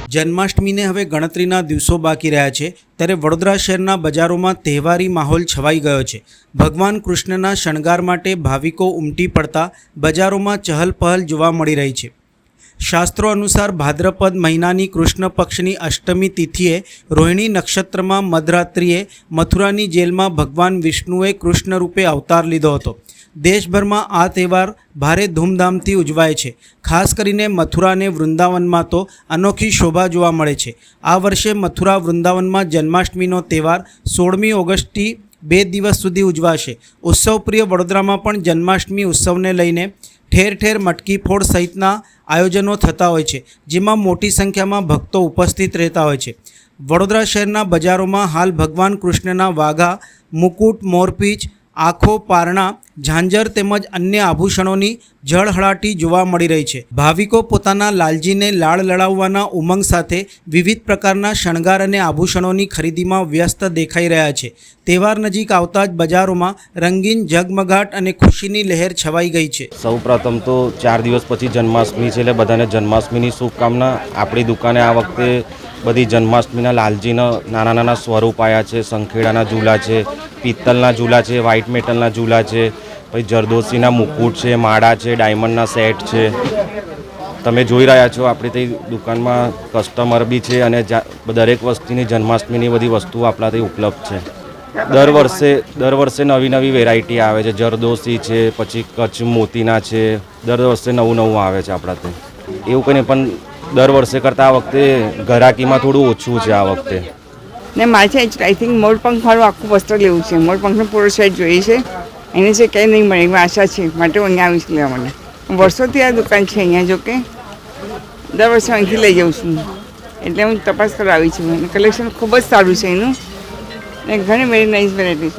જન્માષ્ટમીને હવે ગણતરીના દિવસો બાકી રહ્યા છે ત્યારે વડોદરા શહેરના બજારોમાં તહેવારી માહોલ છવાઈ ગયો છે। ભગવાન કૃષ્ણના શણગાર માટે ભાવિકો ઉમટી પડતા બજારોમાં ચહલપહલ જોવા મળી રહી છે। શાસ્ત્રો અનુસાર ભાદ્રપદ મહિનાની કૃષ્ણ પક્ષની અષ્ટમી તિથિએ રોહિણી નક્ષત્રમાં મધરાત્રિએ મથુરાની જેલમાં ભગવાન વિષ્ણુએ કૃષ્ણ રૂપે અવતાર લીધો હતો। દેશભરમાં આ તહેવાર ભારે ધૂમધામથી ઉજવાય છે। ખાસ કરીને મથુરા અને વૃંદાવનમાં તો અનોખી શોભા જોવા મળે છે। આ વર્ષે મથુરા વૃંદાવનમાં જન્માષ્ટમીનો તહેવાર 16મી ઓગસ્ટથી 2 દિવસ સુધી ઉજવાશે। ઉત્સવપ્રિય વડોદરામાં પણ જન્માષ્ટમી ઉત્સવને લઈને ઠેર ઠેર મટકી ફોડ સહિતના આયોજનો થતા હોય છે, જેમાં મોટી સંખ્યામાં ભક્તો ઉપસ્થિત રહેતા હોય છે। વડોદરા શહેરના બજારોમાં હાલ ભગવાન કૃષ્ણના વાઘા, મુકુટ, મોરપીંછ, આંખો, પારણા, ઝાંઝર તેમજ અન્ય આભૂષણોની ઝળહળાટી જોવા મળી રહી છે। ભાવિકો પોતાના લાલજીને લાડ લડાવવાના ઉમંગ સાથે વિવિધ પ્રકારના શણગાર અને આભૂષણોની ખરીદીમાં વ્યસ્ત દેખાઈ રહ્યા છે। તહેવાર નજીક આવતા જ બજારોમાં રંગીન ઝગમગાટ અને ખુશીની લહેર છવાઈ ગઈ છે। સૌપ્રથમ તો 4 દિવસ પછી જન્માષ્ટમી છે, એટલે બધાને જન્માષ્ટમીની શુભકામના। આપણી દુકાને આ વખતે બધી જન્માષ્ટમીના લાલજીના નાના નાના સ્વરૂપ આવ્યા છે। સંખેડાના ઝૂલા છે, પિત્તલના ઝૂલા છે, વ્હાઇટ મેટલના ઝૂલા છે, પછી જરદોશીના મુકુટ છે, માળા છે, ડાયમંડના સેટ છે। તમે જોઈ રહ્યા છો આપણી તે દુકાનમાં કસ્ટમર બી છે અને દરેક વસ્તુની જન્માષ્ટમીની બધી વસ્તુઓ આપણા તે ઉપલબ્ધ છે। દર વર્ષે નવી નવી વેરાયટી આવે છે। જરદોશી છે, પછી કચ્છ મોતીના છે, દર વર્ષે નવું આવે છે આપણા તે। એવું કંઈ પણ દર વર્ષે કરતાં આ વખતે ઘરાકીમાં થોડું ઓછું છે આ વખતે। ને મારે છે આઈ થિંક મોરપંખવાળું આખું વસ્ત્ર લેવું છે। મોરપંખનો પૂરો સેટ જોઈએ છે। એને છે કંઈ નહીં મળે એવી આશા છે, માટે હું અહીંયા આવીશ લેવા મને। વર્ષોથી આ દુકાન છે અહીંયા, જો કે દર વર્ષે અહીંથી લઈ જાઉં છું, એટલે હું તપાસ કરવા આવી છું। અને કલેક્શન ખૂબ જ સારું છે એનું, ને ઘણી વેરી નાઇસ વેરાયટી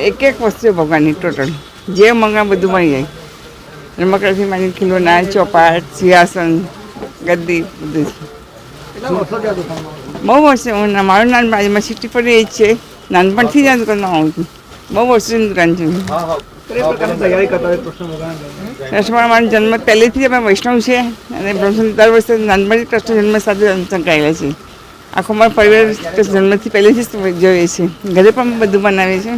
છે। એક વસ્તુ ભગવાનની ટોટલ જે મંગા બધું મળી જાય। રમકડાથી માંડી ખીલોના, ચોપાટ, સિંહાસન, ગદ્દી બધું બહુ વર્ષે મારું નામ બાજુમાં સિટી પર એ જ છે। નાનપણથી જ આ દુકાનમાં આવું છું, બહુ વર્ષોની દુકાન છે। કૃષ્ણ મારો જન્મ પહેલેથી અમે વૈષ્ણવ છે અને દર વર્ષે નાનપણથી કૃષ્ણ જન્મ સાથે સંકળાયેલા છે। આખો મારો પરિવાર જન્મથી પહેલેથી જ જોઈએ છે, ઘરે પણ બધું બનાવીએ છીએ।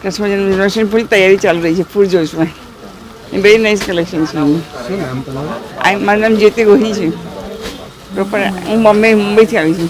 કૃષ્ણ જન્માષ્ટમી પૂરી તૈયારી ચાલુ રહી છે ફૂલ જોશમાં। વેરી નાઇસ કલેક્શન છે। મારું નામ જ્યોતિ ગોહિલ છે। પ્રોપર હું મુંબઈથી આવી છું।